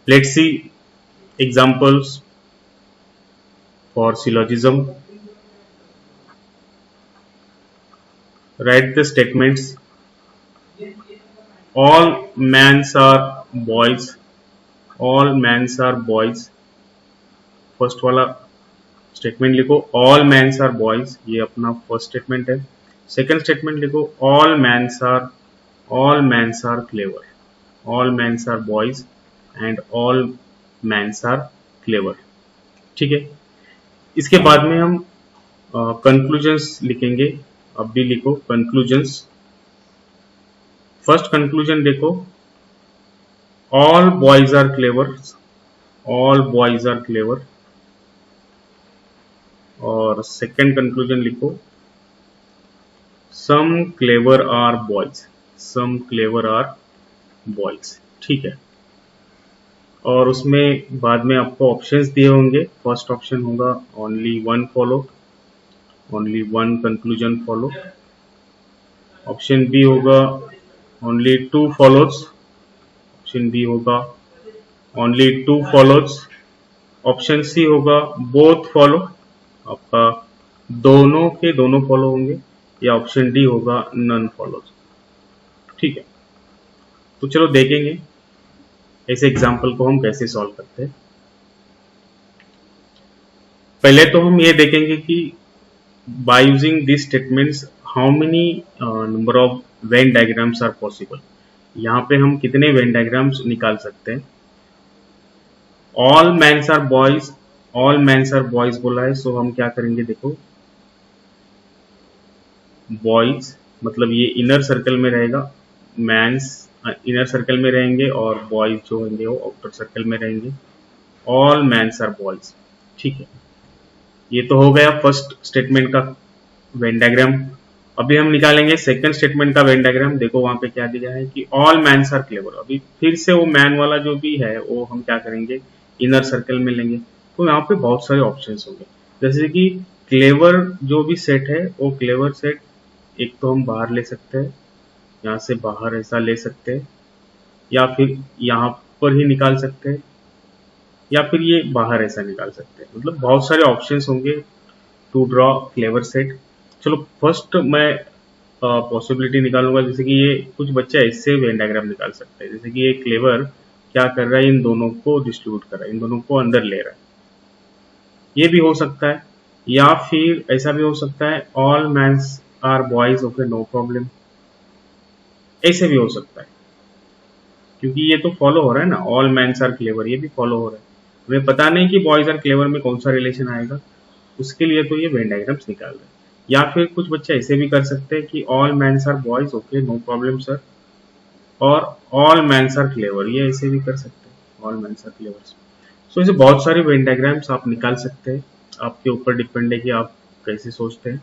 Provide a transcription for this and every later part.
Let's see examples for syllogism. Write the statements. All men's are boys. All men's are boys. First वाला statement लिखो, all men's are boys, ये अपना first statement है। Second statement लिखो, all men's are clever, all men's are boys and all men's are clever. ठीक है, इसके बाद में हम कंक्लूजन्स लिखेंगे। अब भी लिखो कंक्लूजन्स। फर्स्ट कंक्लूजन देखो, all boys are clever, all boys are clever. और सेकंड कंक्लूजन लिखो, some clever are boys, some clever are boys. ठीक है, और उसमें बाद में आपको ऑप्शंस दिए होंगे। फर्स्ट ऑप्शन होगा only one follow, only one conclusion follow. Option B होगा only two follows, option B होगा only two follows. Option C होगा बोथ फॉलो, आपका दोनों के दोनों फॉलो होंगे। या ऑप्शन डी होगा नन फॉलोज। ठीक है, तो चलो देखेंगे ऐसे एग्जाम्पल को हम कैसे सॉल्व करते हैं। पहले तो हम ये देखेंगे कि by using this statements how many number of venn diagrams are possible. यहां पे हम कितने वेन डायग्राम्स निकाल सकते हैं। All men's are boys, all men's are boys बोला है, सो हम क्या करेंगे, देखो बॉयज मतलब ये इनर सर्कल में रहेगा, मैन्स इनर सर्कल में रहेंगे और बॉयज जो होंगे वो आउटर सर्कल में रहेंगे। All men's are boys. ठीक है, ये तो हो गया फर्स्ट स्टेटमेंट का वेन डायग्राम। अभी हम निकालेंगे सेकंड स्टेटमेंट का वेन डायग्राम। देखो वहां पे क्या दिया है कि ऑल मैन्स आर क्लेवर। अभी फिर से वो मैन वाला जो भी है वो हम क्या करेंगे, इनर सर्कल में लेंगे। तो यहाँ पे बहुत सारे ऑप्शंस होंगे, जैसे कि क्लेवर जो भी सेट है वो क्लेवर सेट एक तो हम बाहर ले सकते हैं, यहाँ से बाहर ऐसा ले सकते हैं, या फिर यहाँ पर ही निकाल सकते हैं, या फिर ये बाहर ऐसा निकाल सकते हैं। मतलब बहुत सारे ऑप्शंस होंगे टू ड्रॉ क्लेवर सेट। चलो फर्स्ट मैं पॉसिबिलिटी निकालूंगा, जैसे कि ये कुछ बच्चे ऐसे वेन डायग्राम निकाल सकते हैं, जैसे कि ये क्लेवर क्या कर रहा है, इन दोनों को डिस्ट्रीब्यूट कर रहा है, इन दोनों को अंदर ले रहा है, ये भी हो सकता है। या फिर ऐसा भी हो सकता है all men's are boys, okay no problem, ऐसे भी हो सकता है, क्योंकि ये तो फॉलो हो रहा है ना, ऑल मैन्स आर क्लेवर, ये भी फॉलो हो रहा है। हमें पता नहीं कि बॉयज आर क्लेवर में कौन सा रिलेशन आएगा, उसके लिए तो ये वेन डायग्राम्स निकाल रहे हैं। या फिर कुछ बच्चे ऐसे भी कर सकते हैं कि all men's are boys, okay no problem sir, और ऑल मैन्स आर क्लेवर, ये ऐसे भी कर सकते हैं, all men's are clever. So ऐसे बहुत सारे वेन डायग्राम्स आप निकाल सकते हैं, आपके ऊपर डिपेंड है कि आप कैसे सोचते हैं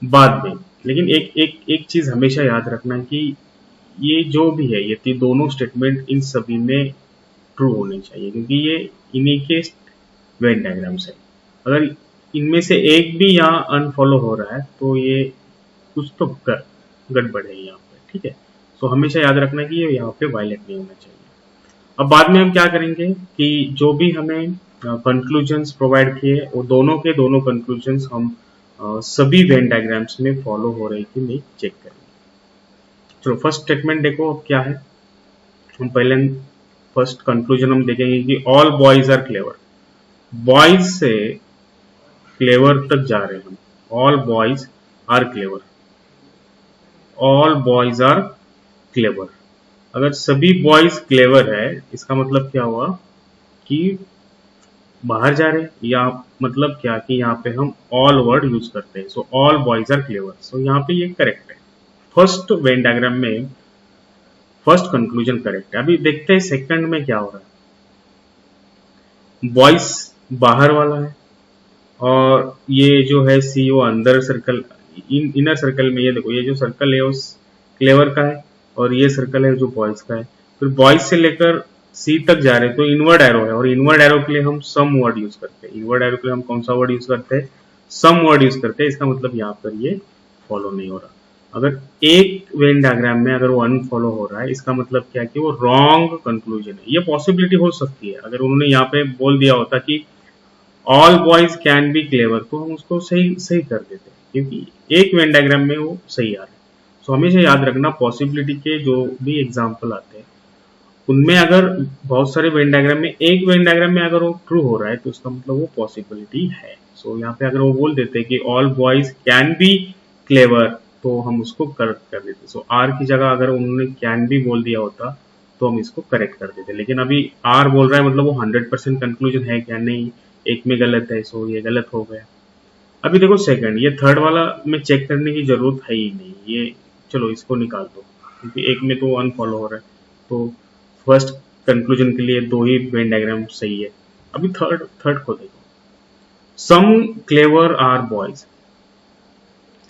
बाद में। लेकिन एक चीज हमेशा याद रखना कि ये जो भी है, ये दोनों स्टेटमेंट इन सभी में ट्रू होने चाहिए, क्योंकि ये इन्हीं के वेन डायग्राम्स है। अगर इनमें से एक भी यहाँ अनफॉलो हो रहा है तो ये कुछ तो गड़बड़ है यहाँ पे। ठीक है, सो हमेशा याद रखना कि ये यहाँ पे वायलेट नहीं होना चाहिए। अब बाद में हम क्या करेंगे कि जो भी हमें कंक्लूजन्स प्रोवाइड किए वो दोनों के दोनों कंक्लूजन्स हम सभी वेन डायग्राम्स में फॉलो हो रहे कि नहीं चेक करेंगे। चलो फर्स्ट स्टेटमेंट देखो अब क्या है। हम पहले फर्स्ट कंक्लूजन हम देखेंगे कि all boys are clever, boys से क्लेवर तक जा रहे हैं हम, all boys are clever, all boys are clever. अगर सभी बॉयज क्लेवर है इसका मतलब क्या हुआ कि बाहर जा रहे हैं, या मतलब क्या कि यहाँ पे हम ऑल वर्ड यूज करते हैं। So all boys are clever, so यहाँ पे ये करेक्ट है। फर्स्ट वेन डायग्राम में फर्स्ट कंक्लूजन करेक्ट है। अभी देखते हैं सेकंड में क्या हो रहा है। बॉयज बाहर वाला है और ये जो है सी वो अंदर सर्कल, इनर सर्कल में। ये देखो ये जो सर्कल है वो क्लेवर का है और ये सर्कल है जो बॉयज का है। फिर बॉयज से लेकर सी तक जा रहे हैं तो इनवर्ड एरो है, और इनवर्ड एरो के लिए हम सम वर्ड यूज करते हैं। इनवर्ड एरो के लिए हम कौन सा वर्ड यूज करते हैं, सम वर्ड यूज करते हैं। इसका मतलब यहाँ पर ये फॉलो नहीं हो रहा। अगर एक वेन डायग्राम में अगर वो अनफॉलो हो रहा है, इसका मतलब क्या है कि वो रॉन्ग कंक्लूजन है। ये पॉसिबिलिटी हो सकती है, अगर उन्होंने यहाँ पे बोल दिया होता कि all boys can be clever, तो हम उसको सही सही कर देते, क्योंकि एक वेन डायग्राम में वो सही आ रहा है। सो हमेशा याद रखना, पॉसिबिलिटी के जो भी एग्जाम्पल आते हैं उनमें अगर बहुत सारे वेन डायग्राम में एक वेन डायग्राम में अगर वो ट्रू हो रहा है, तो उसका मतलब वो पॉसिबिलिटी है। सो यहाँ पे अगर वो बोल देते कि all boys can be clever, तो हम उसको करेक्ट कर देते। सो आर की जगह अगर उन्होंने कैन बी बोल दिया होता तो हम इसको करेक्ट कर देते, लेकिन अभी आर बोल रहा है मतलब वो 100% कंक्लूजन है क्या, नहीं, एक में गलत है, सो ये गलत हो गया। अभी देखो सेकंड, ये थर्ड वाला में चेक करने की जरूरत है ही नहीं, ये चलो इसको निकाल दो, क्योंकि एक में तो अनफॉलो हो रहा है। तो फर्स्ट कंक्लूजन के लिए दो ही वेन डायग्राम सही है। अभी थर्ड थर्ड को देखो, some clever are boys,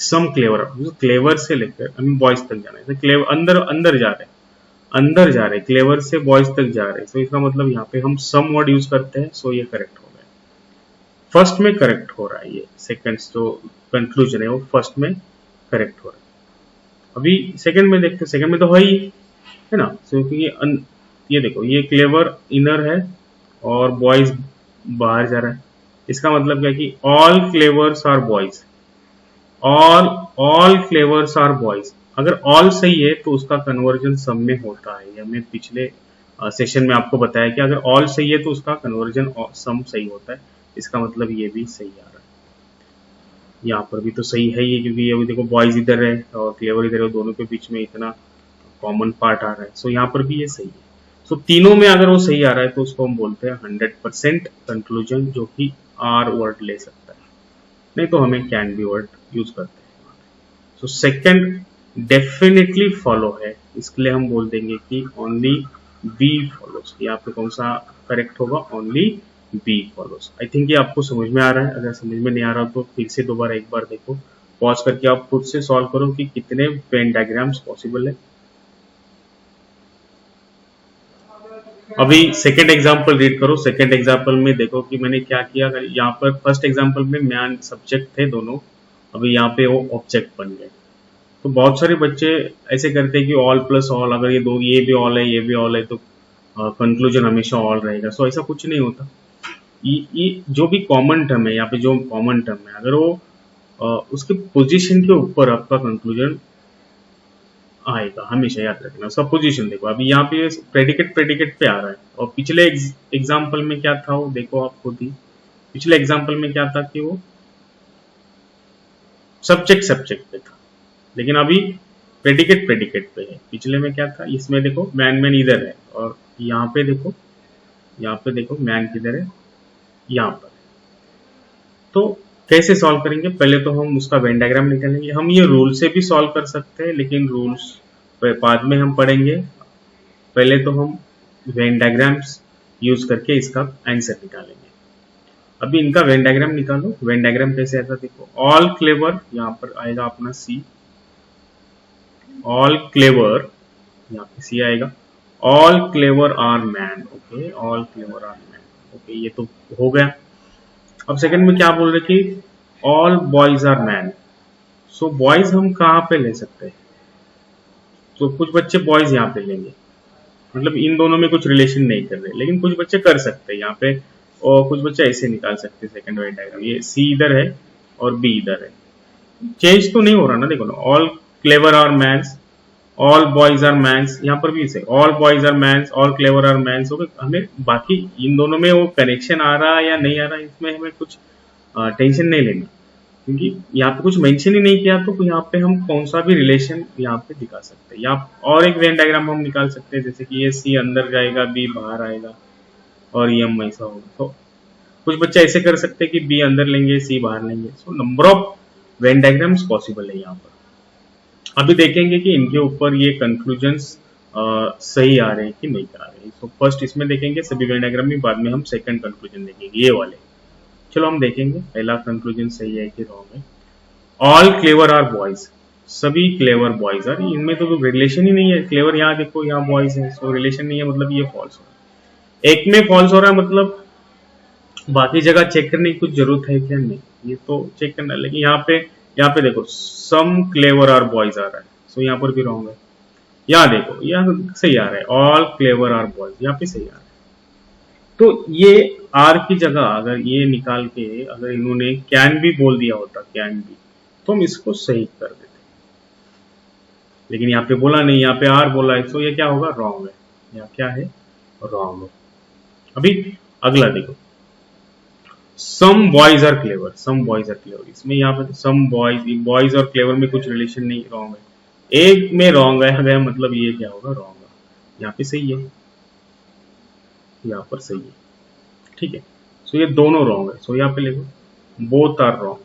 some clever, clever से लेकर हमें बॉयज तक जाना है, क्लेवर अंदर अंदर जा रहे हैं, अंदर जा रहे हैं, क्लेवर से बॉयज तक जा रहे हैं। सो इसका मतलब यहाँ पे हम सम वर्ड यूज करते हैं, सो ये करेक्ट हो गया। फर्स्ट में करेक्ट हो रहा है, ये सेकंड जो कंक्लूजन है वो फर्स्ट में करेक्ट हो रहा है। अभी सेकंड में देखते हैं, सेकंड में तो है ही, है ना। सो क्योंकि ये देखो, ये क्लेवर इनर है और बॉयज बाहर जा रहा है, इसका मतलब क्या है कि all clevers are boys, all clevers are boys. अगर ऑल सही है तो उसका कन्वर्जन सम में होता है, हमने पिछले सेशन में आपको बताया कि अगर ऑल सही है तो उसका कन्वर्जन सम सही होता है। इसका मतलब ये भी सही आ रहा है, यहाँ पर भी तो सही है ये, क्योंकि अभी देखो बॉयज इधर है और क्लेवर इधर है, दोनों के बीच में इतना कॉमन पार्ट आ रहा है। सो यहाँ पर भी ये सही है। सो तीनों में अगर वो सही आ रहा है तो उसको हम बोलते हैं 100% कंक्लूजन, जो कि आर वर्ड ले सकता है, नहीं तो हमें कैन बी वर्ड यूज करते हैं। सो सेकंड डेफिनेटली फॉलो है, इसके लिए हम बोल देंगे कि ओनली बी फॉलोस। यहाँ पे कौन सा करेक्ट होगा, only B follows. I think ये आपको समझ में आ रहा है। अगर समझ में नहीं आ रहा तो फिर से दोबारा एक बार देखो, पॉज करके आप खुद से सॉल्व करो कि कितने वेन डायग्राम्स पॉसिबल है। अभी सेकेंड एग्जाम्पल रीड करो। सेकेंड एग्जाम्पल में देखो कि मैंने क्या किया। यहाँ पर फर्स्ट एग्जाम्पल में मैन सब्जेक्ट थे दोनों, अभी यहाँ पे वो ऑब्जेक्ट बन गए। तो बहुत सारे बच्चे ऐसे करते हैं कि ऑल प्लस ऑल, अगर ये दो, ये भी ऑल है ये भी ऑल है, तो कंक्लूजन हमेशा ऑल रहेगा। सो ऐसा कुछ नहीं होता। ये जो भी कॉमन टर्म है, यहाँ पे जो कॉमन टर्म है, अगर वो उसके पोजीशन के ऊपर आपका कंक्लूजन आएगा, हमेशा याद रखना उसका पोजीशन। देखो अभी यहाँ पे प्रेडिकेट प्रेडिकेट पे आ रहा है, और पिछले एग्जाम्पल में क्या था वो देखो आप खुद ही। पिछले एग्जाम्पल में क्या था कि वो सब्जेक्ट सब्जेक्ट पे था, लेकिन अभी प्रेडिकेट प्रेडिकेट पे है। पिछले में क्या था, इसमें देखो मैन मैन इधर है, और यहाँ पे देखो मैन किधर है, यहाँ पर। तो कैसे सॉल्व करेंगे, पहले तो हम उसका वेन डायग्राम निकालेंगे। हम ये रूल से भी सॉल्व कर सकते हैं, लेकिन रूल्स बाद में हम पढ़ेंगे। पहले तो हम वेन डायग्राम्स यूज करके इसका आंसर निकालेंगे। अभी इनका वेन डायग्राम निकालो। वेन डायग्राम कैसे आता देखो, ऑल क्लेवर, यहाँ पर आएगा अपना सी, ऑल क्लेवर, यहाँ पे सी आएगा, all clever are man, okay, all clever are man, okay, ये तो हो गया। अब सेकंड में क्या बोल रहे कि all boys are man. So boys हम कहाँ पे ले सकते हैं, तो कुछ बच्चे बॉयज यहाँ पे लेंगे, मतलब इन दोनों में कुछ रिलेशन नहीं कर रहे, लेकिन कुछ बच्चे कर सकते हैं यहाँ पे, और कुछ बच्चे ऐसे निकाल सकते हैं सेकंड वेन डायग्राम। ये सी इधर है और बी इधर है, चेंज तो नहीं हो रहा ना, देखो ना, all clever are men's, all boys are men's, यहाँ पर भी इसे all boys are men's, all clever are men's. हमें बाकी इन दोनों में वो कनेक्शन आ रहा है या नहीं आ रहा है, इसमें हमें कुछ टेंशन नहीं लेना, क्योंकि यहाँ पे कुछ मेंशन ही नहीं किया, तो यहाँ पे हम कौन सा भी रिलेशन यहाँ पे दिखा सकते हैं। या और एक वेन डायग्राम हम निकाल सकते हैं, जैसे कि ये सी अंदर जाएगा, बी बाहर आएगा, और ये हम ऐसा होगा। तो कुछ बच्चे ऐसे कर सकते हैं कि बी अंदर लेंगे, सी बाहर लेंगे। So number of venn diagrams possible है यहाँ पर। अभी देखेंगे कि इनके ऊपर ये कंक्लूजन्स सही आ रहे हैं कि नहीं आ रहे हैं। तो फर्स्ट इसमें देखेंगे सभी वेन डायग्राम में, बाद में हम सेकंड कंक्लूजन देखेंगे, ये वाले। चलो हम देखेंगे पहला कंक्लूजन सही है कि रॉन्ग है। ऑल क्लेवर आर बॉयज, सभी क्लेवर बॉयज आर, इनमें तो रिलेशन ही नहीं है। क्लेवर यहाँ देखो, यहाँ बॉयज है, सो रिलेशन नहीं है, मतलब ये फॉल्स हो रहा है। एक में फॉल्स हो रहा है, मतलब बाकी जगह चेक करने की कुछ जरूरत है क्या, नहीं, ये तो चेक करना। लेकिन यहाँ पे यहाँ पे देखो सम क्लेवर आर बॉयज आ रहा है, सो यहाँ पर भी रॉन्ग है। यहाँ देखो यहाँ सही आ रहा है, ऑल क्लेवर आर बॉयज, यहाँ पे सही आ रहा है। तो ये आर की जगह अगर ये निकाल के अगर इन्होंने कैन भी बोल दिया होता, कैन भी, तो हम इसको सही कर देते, लेकिन यहाँ पे बोला नहीं, यहाँ पे आर बोला है, तो ये क्या होगा, रॉन्ग है। यहाँ क्या है, रॉन्ग है। अभी अगला देखो, some boys are clever, some boys are clever, इसमें यहाँ पे सम बॉयज, बॉयज और क्लेवर में कुछ रिलेशन नहीं, रॉन्ग है। एक में रॉन्ग है गया, मतलब ये क्या होगा, रॉन्ग है। यहाँ पे सही है, यहाँ पर सही है, ठीक है। सो ये दोनों रॉन्ग है, सो यहाँ पे लिखो both are wrong,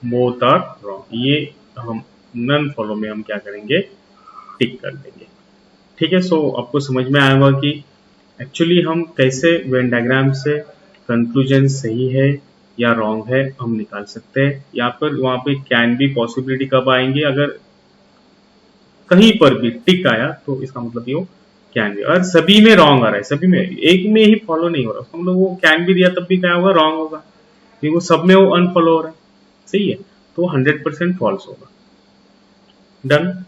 both are wrong. ये हम नन फॉलो में हम क्या करेंगे, टिक कर देंगे, ठीक है। सो आपको समझ में आया होगा कि एक्चुअली हम कैसे वेन डायग्राम से कंक्लूजन सही है या रॉन्ग है हम निकाल सकते हैं। यहाँ पर वहां पे कैन भी पॉसिबिलिटी कब आएंगे, अगर कहीं पर भी टिक आया तो इसका मतलब ये कैन भी, और सभी में रॉन्ग आ रहा है, सभी में, एक में ही फॉलो नहीं हो रहा, उसका मतलब वो कैन भी दिया तब भी क्या होगा, रॉन्ग होगा, क्योंकि वो सब में वो अनफॉलो हो रहा है, सही है, तो 100% फॉल्स होगा। डन।